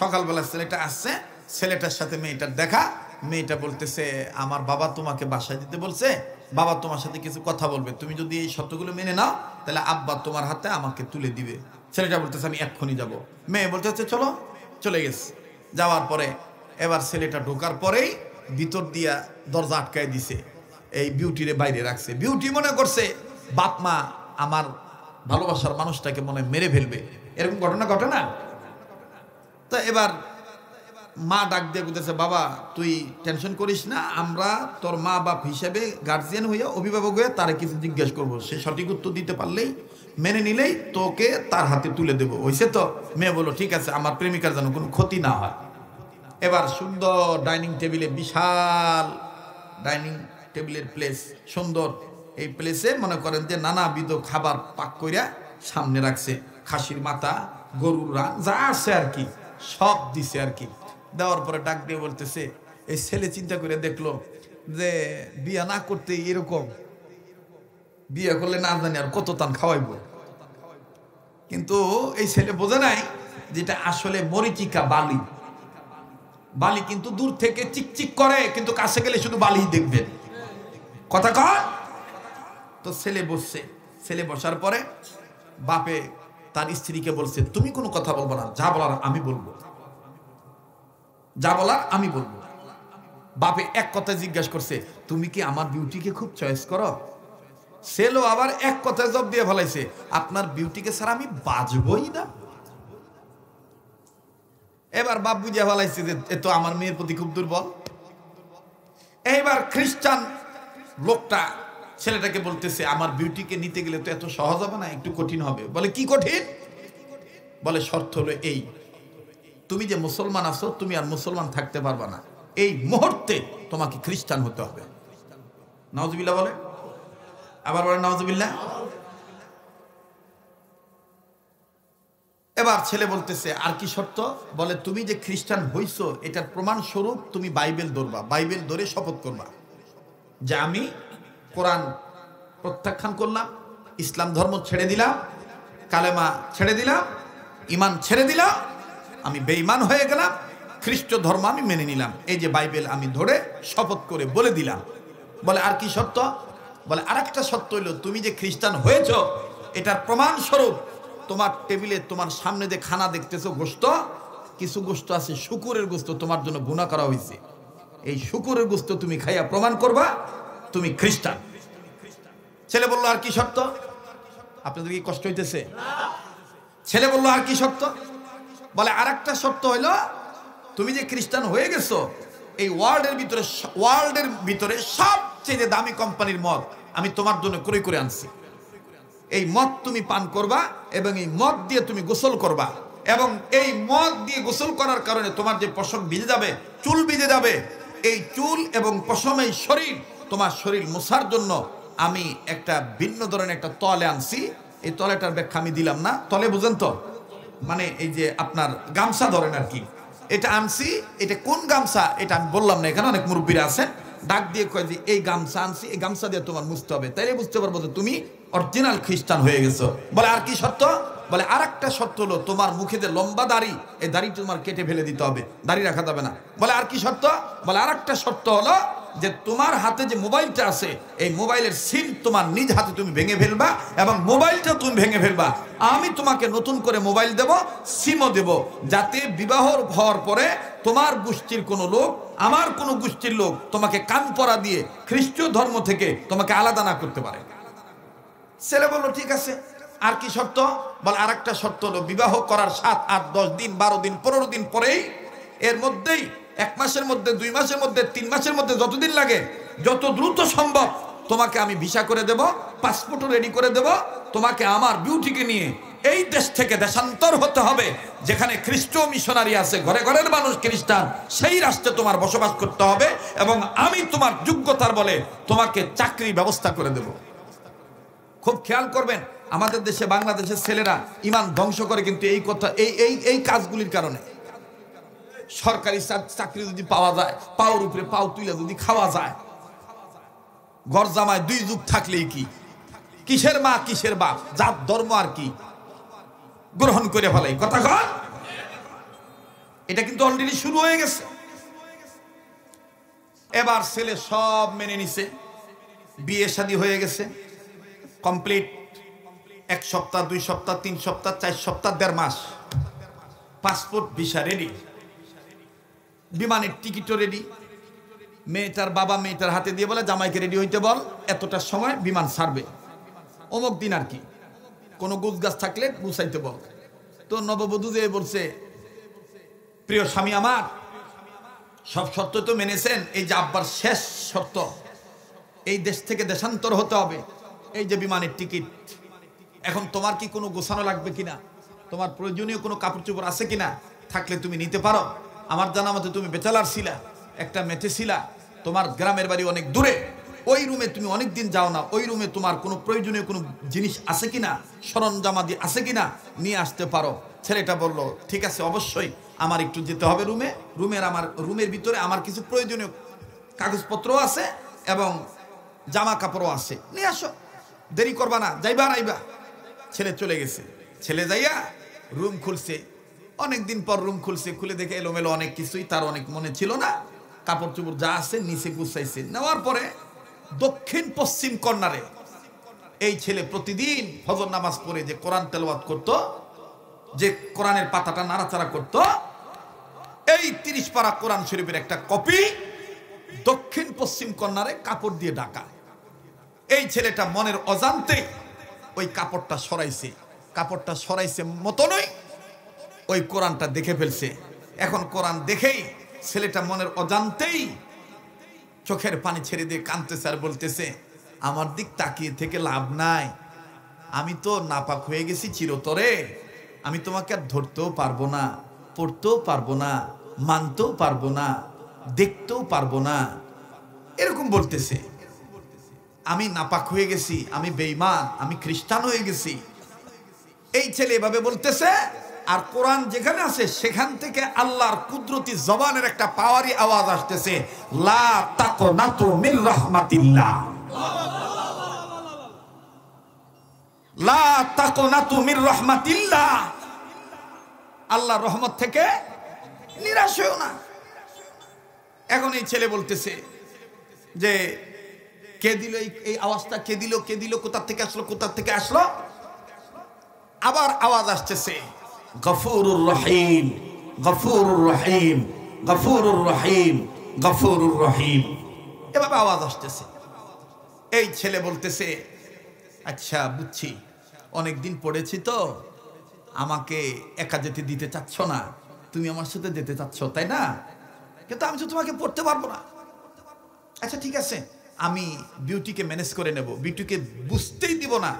সকালবেলা ছেলেটা আসছে, ছেলেটার সাথে মেয়েটার দেখা। মেয়েটা বলতেছে আমার বাবা তোমাকে বাসায় দিতে বলছে, বাবা তোমার সাথে কিছু কথা বলবে, তুমি যদি এই শর্তগুলো মেনে নাও তাহলে আব্বা তোমার হাতে আমাকে তুলে দিবে। ছেলেটা বলতেছে আমি এক্ষুনি যাব। মেয়ে বলতেছে চলো, চলে গেছে। যাওয়ার পরে এবার ছেলেটা ঢোকার পরেই ভিতর দিয়া দরজা আটকায় দিছে, এই বিউটিরে বাইরে রাখছে। বিউটি মনে করছে বাপ মা আমার ভালোবাসার মানুষটাকে মনে মেরে ফেলবে, এরকম ঘটনা ঘটে না? তো এবার মা ডাক দিয়ে বলতেছে বাবা তুই টেনশন করিস না, আমরা তোর মা বাপ হিসেবে গার্জিয়ান হইয়া অভিভাবক হয়ে তারে কিছু জিজ্ঞেস করবো, সে সঠিক উত্তর দিতে পারলেই মেনে নিলেই তোকে তার হাতে তুলে দেবো, হয়েছে তো? মেয়ে বললো ঠিক আছে, আমার প্রেমিকার যেন কোনো ক্ষতি না হয়। এবার সুন্দর ডাইনিং টেবিলে, বিশাল ডাইনিং টেবিলের প্লেস, সুন্দর এই প্লেসে মনে করেন যে নানাবিধ খাবার পাক কইরা সামনে রাখছে, খাসির মাথা, গরুর রান, যা আছে আর কি সব দিছে আর কি। দেওয়ার পরে ডাক দিয়ে বলতেছে, এই ছেলে চিন্তা করে দেখলো যে বিয়ে না করতে এরকম, বিয়ে করলে না জানি আর কত তান খাওয়াইবো। কিন্তু এই ছেলে বোঝে নাই যেটা আসলে মরিচিকা, বালি। বালি কিন্তু দূর থেকে চিকচিক করে, কিন্তু কাছে গেলে শুধু বালি দেখবেন। কথা কয় তো ছেলে বসছে। ছেলে বসার পরে বাপে তার স্ত্রীকে বলছে তুমি কোনো কথা বলবো না, যা বলার আমি বলবো, যা বলার আমি বলবো। বাপে এক কথা জিজ্ঞাসা করছে তুমি কি আমার বিউটিকে খুব চয়েস করো? ছেলে আবার এক কথায় জবাব দিয়ে ফেলাইছে আপনার বিউটিকে ছাড়া আমি বাঁচবই না। এবার বাপ বুঝিয়া ফেলাইছে যে এ তো আমার মেয়ের প্রতি খুব দুর্বল। এইবার খ্রিস্টান লোকটা ছেলেটাকে বলতেছে আমার বিউটিকে নিতে গেলে তো এত সহজ হবে না, একটু কঠিন হবে। বলে কি কঠিন? বলে শর্ত হলো এই, তুমি যে মুসলমান আছো তুমি আর মুসলমান থাকতে পারবা না, এই মুহূর্তে তোমাকে খ্রিস্টান হতে হবে। নাউজুবিল্লাহ বলে, আবার বলে নাউজুবিল্লাহ। এবার ছেলে বলতেছে আর কি শর্ত? বলে তুমি যে খ্রিস্টান হইছো এটার প্রমাণ স্বরূপ তুমি বাইবেল ধরবা, বাইবেল ধরে শপথ করবা যে আমি কোরআন প্রত্যাখ্যান করলাম, ইসলাম ধর্ম ছেড়ে দিলাম, কালেমা ছেড়ে দিলাম, ইমান ছেড়ে দিলাম, আমি বেঈমান হয়ে গেলাম, খ্রিস্ট ধর্ম আমি মেনে নিলাম, এই যে বাইবেল আমি ধরে শপথ করে বলে দিলাম। বলে আর কি শর্ত? বলে আরেকটা শর্ত হইল তুমি যে খ্রিস্টান হয়েছ এটার প্রমাণ স্বরূপ তোমার টেবিলে তোমার সামনে যে খানা দেখতেছো গোশত, কিছু গোশত আছে শুকুরের গোশত, তোমার জন্য গুনাহ করা হয়েছে, এই শুকুরের গোশত তুমি খাইয়া প্রমাণ করবা তুমি খ্রিস্টান। ছেলে বললো আর কি শর্ত? আপনাদের কি কষ্ট হইতেছে? ছেলে বললো আর কি শর্ত? বলে আরেকটা শর্ত হইলো তুমি যে খ্রিস্টান হয়ে গেছো এই ওয়ার্ল্ডের ভিতরে সবচেয়ে দামি কোম্পানির মদ আমি তোমার জন্য ক্রয় করে আনছি, এই মদ তুমি পান করবা এবং এই মদ দিয়ে তুমি গোসল করবা, এবং এই মদ দিয়ে গোসল করার কারণে তোমার যে পশম ভিজে যাবে, চুল ভিজে যাবে, এই চুল এবং পশম, এই শরীর, তোমার শরীর মোছার জন্য আমি একটা ভিন্ন ধরনের একটা তলে আনছি। এই তলেটার ব্যাখ্যা আমি দিলাম না, তলে বুঝেন তো, মানে এই যে আপনার গামছা ধরেন আর কি, এটা আনছি। এটা কোন গামছা এটা আমি বললাম না, এখানে অনেক মুরব্বীরা আছেন, ডাক দিয়ে কয় যে এই গামছা আনছি, এই গামছা দিয়ে তোমার মুছতে হবে, তাইলে বুঝতে পারবো যে তুমি অরিজিনাল খ্রিস্টান হয়ে গেছো। বলে আর কি শর্ত? বলে আর একটা শর্ত হলো তোমার মুখে যে লম্বা দাড়ি, এই দাড়ি তোমার কেটে ফেলে দিতে হবে, দাড়ি রাখা যাবে না। বলে আর কি শর্ত? বলে আর একটা শর্ত হলো যে তোমার হাতে যে মোবাইলটা আছে এই মোবাইলের সিম তোমার নিজ হাতে তুমি ভেঙে ফেলবা, এবং মোবাইলটা তুমি ভেঙে ফেলবা, আমি তোমাকে নতুন করে মোবাইল দেব, সিমও দেব, যাতে বিবাহ হওয়ার পরে তোমার গোষ্ঠীর কোনো লোক আমার কোনো গোষ্ঠীর লোক তোমাকে কান পরা দিয়ে খ্রিস্টীয় ধর্ম থেকে তোমাকে আলাদা না করতে পারে। ছেলে বললো ঠিক আছে, আর কি শর্ত? বলে আর একটা শর্ত হলো বিবাহ করার 7, 8, 10 দিন, 12 দিন, 15 দিন পরেই, এর মধ্যেই 1 মাসের মধ্যে, 2 মাসের মধ্যে, 3 মাসের মধ্যে, যতদিন লাগে যত দ্রুত সম্ভব তোমাকে আমি ভিসা করে দেব, পাসপোর্টও রেডি করে দেব, তোমাকে আমার বিউটিকে নিয়ে এই দেশ থেকে দেশান্তর হতে হবে, যেখানে খ্রিস্টীয় মিশনারি আছে, ঘরে ঘরের মানুষ খ্রিস্টান, সেই রাষ্ট্রে তোমার বসবাস করতে হবে, এবং আমি তোমার যোগ্যতার বলে তোমাকে চাকরির ব্যবস্থা করে দেব। খুব খেয়াল করবেন, আমাদের দেশে বাংলাদেশের ছেলেরা ইমান ধ্বংস করে কিন্তু এই কথা, এই কাজগুলির কারণে। সরকারি চাকরি যদি পাওয়া যায়, পাওর উপরে পাও তুলে যদি খাওয়া যায়, ঘর জামায় 2 যুগ থাকলেই কি, কিসের মা কিসের বাপ, জাত ধর্ম আর কি, গ্রহণ করে ফেলাই। কথা কন, এটা কিন্তু অলরেডি শুরু হয়ে গেছে। এবার ছেলে সব মেনে নিছে, বিয়ে শাদী হয়ে গেছে কমপ্লিট। 1 সপ্তাহ, 2 সপ্তাহ, 3 সপ্তাহ, 4 সপ্তাহ, 1.5 মাস, পাসপোর্ট ভিসা রেডি, বিমানের টিকিটও রেডি। মেয়েটার বাবা মেয়েটার হাতে দিয়ে বলে, জামাইকে রেডি হইতে বল, এতটার সময় বিমান ছাড়বে, অমুক দিন আর কি, কোনো গুছ গাছ থাকলে গুছাইতে বল। তো নববধূ যে বলছে, প্রিয় স্বামী আমার, সব শর্ত তো মেনেছেন, এই যে আব্বার শেষ শর্ত, এই দেশ থেকে দেশান্তর হতে হবে, এই যে বিমানের টিকিট, এখন তোমার কি কোনো গোছানো লাগবে কিনা, তোমার প্রয়োজনীয় কোনো কাপড় চোপড় আছে কিনা, থাকলে তুমি নিতে পারো। আমার জানা মতে তুমি বেচালার ছিলা, একটা মেটে ছিলা, তোমার গ্রামের বাড়ি অনেক দূরে, ওই রুমে তুমি অনেক দিন যাও না, ওই রুমে তোমার কোনো প্রয়োজনীয় কোনো জিনিস আছে কিনা, সরঞ্জামাদি আছে কিনা, নিয়ে আসতে পারো। ছেলেটা বলল, ঠিক আছে, অবশ্যই আমার একটু যেতে হবে রুমে, আমার রুমের ভিতরে আমার কিছু প্রয়োজনীয় কাগজপত্র আছে এবং জামা কাপড়ও আছে, নিয়ে আসো, দেরি করবা না, যাইবা আর আইবা। ছেলে চলে গেছে। ছেলে যাইয়া রুম খুলছে, অনেকদিন পর রুম খুলছে, খুলে দেখে এলোমেলো অনেক কিছুই, তার অনেক মনে ছিল না, কাপড় চোপড় যা আছে নিচে গুছাইছে। নেওয়ার পরে দক্ষিণ পশ্চিম কর্নারে এই ছেলে প্রতিদিন ফজর নামাজ পড়ে যে কোরআন তেলাওয়াত করত, যে কোরআনের পাতাটা নাড়াচাড়া করত, এই 30 পারা কোরআন শরীফের একটা কপি দক্ষিণ পশ্চিম কর্নারে কাপড় দিয়ে ঢাকা। এই ছেলেটা মনের অজান্তে ওই কাপড়টা সরাইছে মতনই ওই কোরআনটা দেখে ফেলছে। এখন কোরআন দেখেই ছেলেটা মনের অজান্তেই চোখের পানি ছেড়ে দিয়ে কাঁদতেছে আর বলতেছে, আমার দিক তাকিয়ে থেকে লাভ নাই, আমি তো নাপাক হয়ে গেছি চিরতরে, আমি তোমাকে আর ধরতেও পারবো না, পড়তেও পারবো না, মানতেও পারবো না, দেখতেও পারবো না, এরকম বলতেছে। আমি নাপাক হয়ে গেছি, আমি বেঈমান, আমি খ্রিস্টান হয়ে গেছি, এই ছেলে এভাবে বলতেছে। আর কোরআন যেখানে আছে সেখান থেকে আল্লাহর কুদরতি জবানের একটা পাওয়ারি আওয়াজ আসতেছে, লা তাকনাতু মির রাহমাতিল্লাহ, লা তাকনাতু মির রাহমাতিল্লাহ, আল্লাহর রহমত থেকে নিরাশ হও না। এখন এই ছেলে বলতেছে যে, কে দিল এই আওয়াজটা, কে দিল, কোথা থেকে আসলো। আবার আওয়াজ আসতেছে, গফুরুর রহিম, গফুরুর রহিম, গফুরুর রহিম, গফুরুর রহিম, এভাবে আওয়াজ আসতেছে। এই ছেলে বলতেছে, আচ্ছা বুঝছি, অনেকদিন পড়েছি তো, আমাকে একা যেতে দিতে চাচ্ছ না, তুমি আমার সাথে যেতে চাচ্ছ তাই না, কিন্তু আমি তো তোমাকে পড়তে পারবো না। আচ্ছা ঠিক আছে, আমি বিউটিকে ম্যানেজ করে নেব, বিউটিকে বুঝতেই দিব না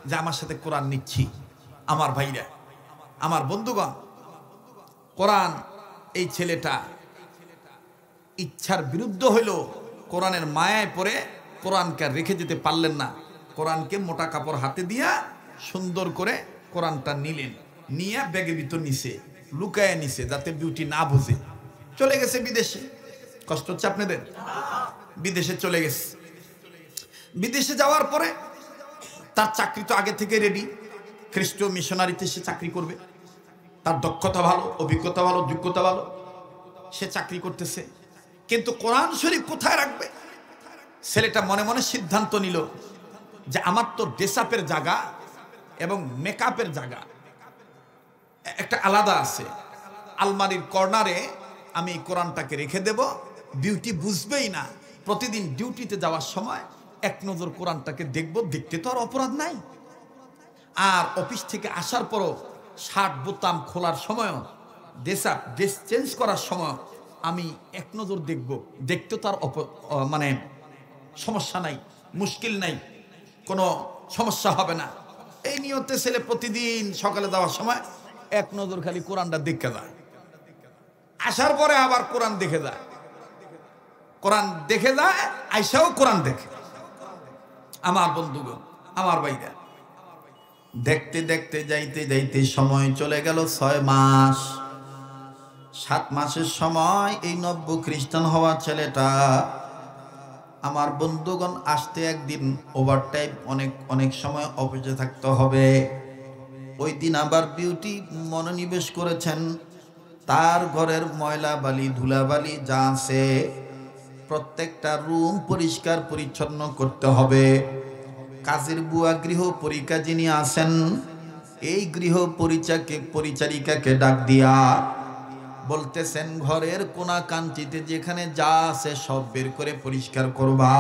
যে আমার সাথে কোরআন নিচ্ছি। আমার ভাইরা, আমার বন্ধুগণ, কোরআন, এই ছেলেটা ইচ্ছার বিরুদ্ধ হইল, কোরআনের মায়ায় পড়ে কোরআনকে রেখে যেতে পারলেন না। কোরআনকে মোটা কাপড় হাতে দিয়া সুন্দর করে কোরআনটা নিলেন, নিয়ে ব্যাগের ভিতর নিছে, লুকায় নিছে যাতে বিউটি না বুঝে। চলে গেছে বিদেশে। কষ্ট হচ্ছে আপনাদের? বিদেশে চলে গেছে। বিদেশে যাওয়ার পরে তার চাকরি তো আগে থেকে রেডি, খ্রিস্টীয় মিশনারিতে সে চাকরি করবে, তার দক্ষতা ভালো, অভিজ্ঞতা ভালো, যোগ্যতা ভালো, সে চাকরি করতেছে। কিন্তু কোরআন শরীফ কোথায় রাখবে? ছেলেটা মনে মনে সিদ্ধান্ত নিল যে আমার তো ড্রেসআপের জায়গা এবং মেকআপের জায়গা একটা আলাদা আছে, আলমারির কর্নারে আমি কোরআনটাকে রেখে দেব, বিউটি বুঝবেই না। প্রতিদিন ডিউটিতে যাওয়ার সময় এক নজর কোরআনটাকে দেখব, দেখতে তো আর অপরাধ নাই। আর অফিস থেকে আসার পরও শার্ট বোতাম খোলার সময়ও, ড্রেস চেঞ্জ করার সময় আমি এক নজর দেখব, দেখতে তো আর মানে সমস্যা নাই, মুশকিল নাই, কোনো সমস্যা হবে না। এই নিয়তে ছেলে প্রতিদিন সকালে যাওয়ার সময় এক নজর খালি কোরআনটা দেখে যায়, আসার পরে আবার কোরআন দেখে যায়, কোরআন দেখে যায়, আইসাও কোরআন দেখে। আমার বন্ধুগণ, আমার ভাইরা, দেখতে দেখতে যাইতে যাইতে সময় চলে গেল 6 মাস। 7 মাসের সময় এই নব্য খ্রিস্টান হওয়া ছেলেটা, আমার বন্ধুগণ, আসতে একদিন ওভারটাইম অনেক সময় অফিসে থাকতে হবে। ওই দিন আবার বিউটি মনোনিবেশ করেছেন, তার ঘরের ময়লা বালি ধুলাবালি যা আছে প্রত্যেকটা রুম পরিষ্কার পরিচ্ছন্ন করতে হবে। কাজের বুয়া গৃহ পরিকা যিনি আছেন, এই গৃহ পরিচারিকাকে ডাক দিয়া বলতেছেন ঘরের কোনা কাঞ্চিতে যেখানে যা আছে সব বের করে পরিষ্কার করবা।